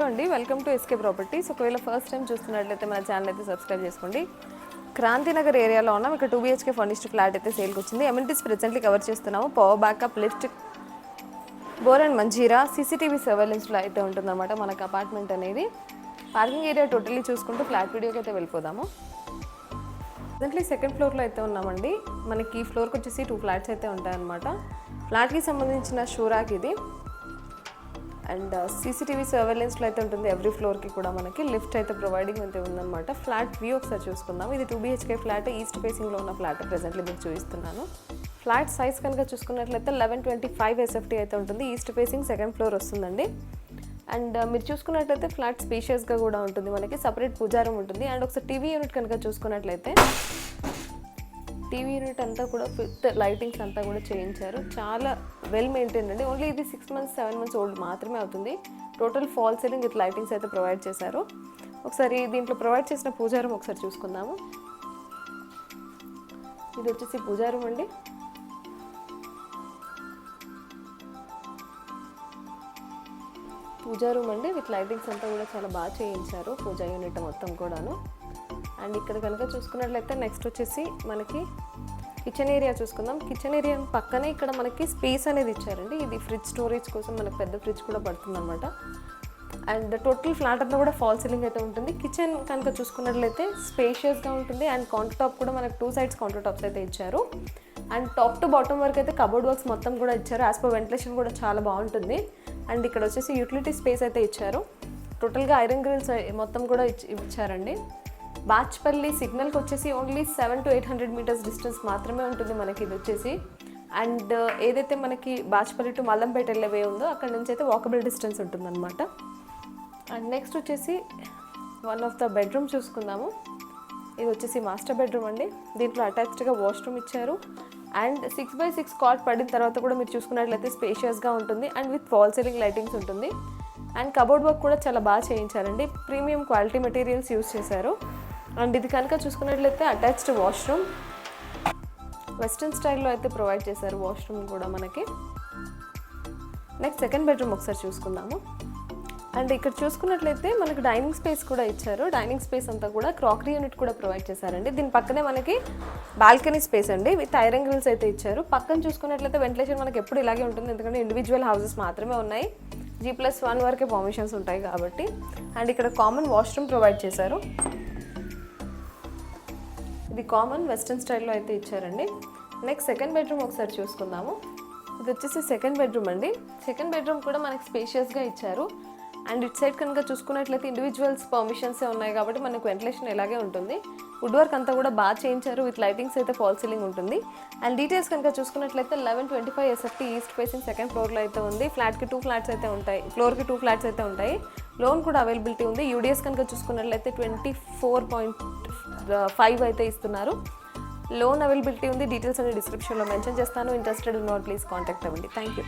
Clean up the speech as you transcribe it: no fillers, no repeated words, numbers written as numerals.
అండి, welcome to SK properties. ఒకవేళ first time చూస్తున్నట్లయితే మన ఛానల్ అయితే సబ్స్క్రైబ్ చేసుకోండి. క్రాంతినగర్ ఏరియాలో ఉన్నాం. ఇక్కడ 2 BHK ఫర్నిష్డ్ ఫ్లాట్ అయితే సేల్కి వచ్చింది. అమ్యూనిటీస్ ప్రెజెంట్లీ కవర్ చేస్తున్నాము. Power backup, lift, bore and Manjira, CCTV సర్వేలెన్స్లో అయితే ఉంటుందన్నమాట మనకు అపార్ట్మెంట్ అనేది. పార్కింగ్ ఏరియా టోటల్లీ చూసుకుంటూ ఫ్లాట్ వీడియోకి అయితే వెళ్ళిపోదాము. ప్రెజెంట్లీ సెకండ్ ఫ్లోర్లో అయితే ఉన్నామండి. మనకి ఈ ఫ్లోర్కి వచ్చేసి 2 ఫ్లాట్స్ అయితే ఉంటాయన్నమాట. ఫ్లాట్కి సంబంధించిన షూరాక్ ఇది. అండ్ సీసీటీవీ సర్వేలెన్స్లో అయితే ఉంటుంది ఎవ్రీ ఫ్లోర్కి కూడా. మనకి లిఫ్ట్ అయితే ప్రొవైడింగ్ అయితే ఉందన్నమాట. ఫ్లాట్ వ్యూ ఒకసారి చూసుకుందాం. ఇది 2 BHK ఫ్లాట్, ఈస్ట్ ఫేసింగ్లో ఉన్న ఫ్లాట్ ప్రెజెంట్లీ మీకు చూపిస్తున్నాను. ఫ్లాట్ సైజ్ కనుక చూసుకున్నట్లయితే 1125 SFT అయితే ఉంటుంది. ఈస్ట్ ఫేసింగ్ సెకండ్ ఫ్లోర్ వస్తుందండి. అండ్ మీరు చూసుకున్నట్లయితే ఫ్లాట్ స్పేషియస్గా కూడా ఉంటుంది. మనకి సపరేట్ పూజా రూమ్ ఉంటుంది. అండ్ ఒకసారి టీవీ యూనిట్ కనుక చూసుకున్నట్లయితే టీవీ యూనిట్ అంతా కూడా విత్ లైటింగ్స్ అంతా కూడా చేయించారు. చాలా వెల్ మెయింటైన్ అండి. ఓన్లీ ఇది 6 months 7 months ఓల్డ్ మాత్రమే అవుతుంది. Total fall ceiling with lightings అయితే ప్రొవైడ్ చేశారు. ఒకసారి దీంట్లో ప్రొవైడ్ చేసిన పూజా రూమ్ ఒకసారి చూసుకుందాము. ఇది వచ్చేసి పూజా రూమ్ అండి. పూజా రూమ్ అండి విత్ లైటింగ్స్ అంతా కూడా చాలా బాగా చేయించారు పూజా యూనిట్ మొత్తం కూడాను. అండ్ ఇక్కడ కనుక చూసుకున్నట్లయితే నెక్స్ట్ వచ్చేసి మనకి కిచెన్ ఏరియా చూసుకుందాం. కిచెన్ ఏరియా పక్కనే ఇక్కడ మనకి స్పేస్ అనేది ఇచ్చారండి. ఇది ఫ్రిడ్జ్ స్టోరేజ్ కోసం మనకు పెద్ద ఫ్రిడ్జ్ కూడా పడుతుంది అనమాట. అండ్ టోటల్ ఫ్లాట్ అంతా కూడా ఫాల్ సీలింగ్ అయితే ఉంటుంది. కిచెన్ కనుక చూసుకున్నట్లయితే స్పేషియస్గా ఉంటుంది. అండ్ కౌంటర్ టాప్ కూడా మనకు 2 sides కౌంటర్ టాప్స్ అయితే ఇచ్చారు. అండ్ టాప్ టు బాటమ్ వరకు అయితే కబోర్డ్ వర్క్స్ మొత్తం కూడా ఇచ్చారు. యాజ్ పర్ వెంటిలేషన్ కూడా చాలా బాగుంటుంది. అండ్ ఇక్కడ వచ్చేసి యూటిలిటీ స్పేస్ అయితే ఇచ్చారు. టోటల్గా ఐరన్ గ్రిల్స్ మొత్తం కూడా ఇచ్చారండి. బాచ్పల్లి సిగ్నల్కి వచ్చేసి ఓన్లీ 700 to 800 meters డిస్టెన్స్ మాత్రమే ఉంటుంది మనకి ఇది వచ్చేసి. అండ్ ఏదైతే మనకి బాచ్పల్లి టు మల్లంపేట వెళ్ళే వే ఉందో అక్కడ నుంచి అయితే వాకబుల్ డిస్టెన్స్ ఉంటుందన్నమాట. అండ్ నెక్స్ట్ వచ్చేసి వన్ ఆఫ్ ద బెడ్రూమ్ చూసుకుందాము. ఇది వచ్చేసి మాస్టర్ బెడ్రూమ్ అండి. దీంట్లో అటాచ్డ్గా వాష్రూమ్ ఇచ్చారు. అండ్ 6x6 కాట్ పడిన తర్వాత కూడా మీరు చూసుకున్నట్లయితే స్పేషియస్గా ఉంటుంది. And with fall ceiling lightings ఉంటుంది. అండ్ కబోర్డ్ వర్క్ కూడా చాలా బాగా చేయించారండి. ప్రీమియం క్వాలిటీ మెటీరియల్స్ యూస్ చేశారు. అండ్ ఇది కనుక చూసుకున్నట్లయితే అటాచ్డ్ వాష్రూమ్ వెస్ట్రన్ స్టైల్లో అయితే ప్రొవైడ్ చేశారు వాష్రూమ్ కూడా మనకి. నెక్స్ట్ సెకండ్ బెడ్రూమ్ ఒకసారి చూసుకుందాము. అండ్ ఇక్కడ చూసుకున్నట్లయితే మనకి డైనింగ్ స్పేస్ కూడా ఇచ్చారు. డైనింగ్ స్పేస్ అంతా కూడా క్రాకరీ యూనిట్ కూడా ప్రొవైడ్ చేశారండి. దీని పక్కనే మనకి బాల్కనీ స్పేస్ అండి విత్ ఐరన్ గ్రిల్స్ అయితే ఇచ్చారు. పక్కన చూసుకున్నట్లయితే వెంటిలేషన్ మనకి ఎప్పుడు ఇలాగే ఉంటుంది, ఎందుకంటే ఇండివిజువల్ హౌసెస్ మాత్రమే ఉన్నాయి. G+1 వరకే పర్మిషన్స్ ఉంటాయి కాబట్టి. అండ్ ఇక్కడ కామన్ వాష్రూమ్ ప్రొవైడ్ చేశారు. ఇది కామన్ వెస్ట్రన్ స్టైల్లో అయితే ఇచ్చారండి. నెక్స్ట్ సెకండ్ బెడ్రూమ్ ఒకసారి చూసుకుందాము. ఇది వచ్చేసి సెకండ్ బెడ్రూమ్ అండి. సెకండ్ బెడ్రూమ్ కూడా మనకి స్పేషియస్గా ఇచ్చారు. అండ్ ఇట్ సైడ్ కనుక చూసుకున్నట్లయితే ఇండివిజువల్స్ పర్మిషన్సే ఉన్నాయి కాబట్టి మనకు వెంటిలేషన్ ఇలాగే ఉంటుంది. వుడ్ వర్క్ అంతా కూడా బాగా చేయించారు. విత్ లైటింగ్స్ అయితే ఫాల్ సీలింగ్ ఉంటుంది. అండ్ డీటెయిల్స్ కనుక చూసుకున్నట్లయితే 1125 SFT ఈస్ట్ ఫేసింగ్ సెకండ్ ఫ్లోర్లో అయితే ఉంది. ఫ్లాట్కి 2 flats అయితే ఉంటాయి. ఫ్లోర్కి 2 flats అయితే ఉంటాయి. లోన్ కూడా అవైలబిలిటీ ఉంది. యూడిఎస్ కనుక చూసుకున్నట్లయితే 24.5 అయితే ఇస్తున్నారు. లోన్ అవైలబిలిటీ ఉంది. డీటెయిల్స్ అన్ని డిస్క్రిప్షన్లో మెన్షన్ చేస్తాను. ఇంట్రెస్టెడ్ ఉన్నవాళ్ళు ప్లీజ్ కాంటాక్ట్ అవ్వండి. Thank you.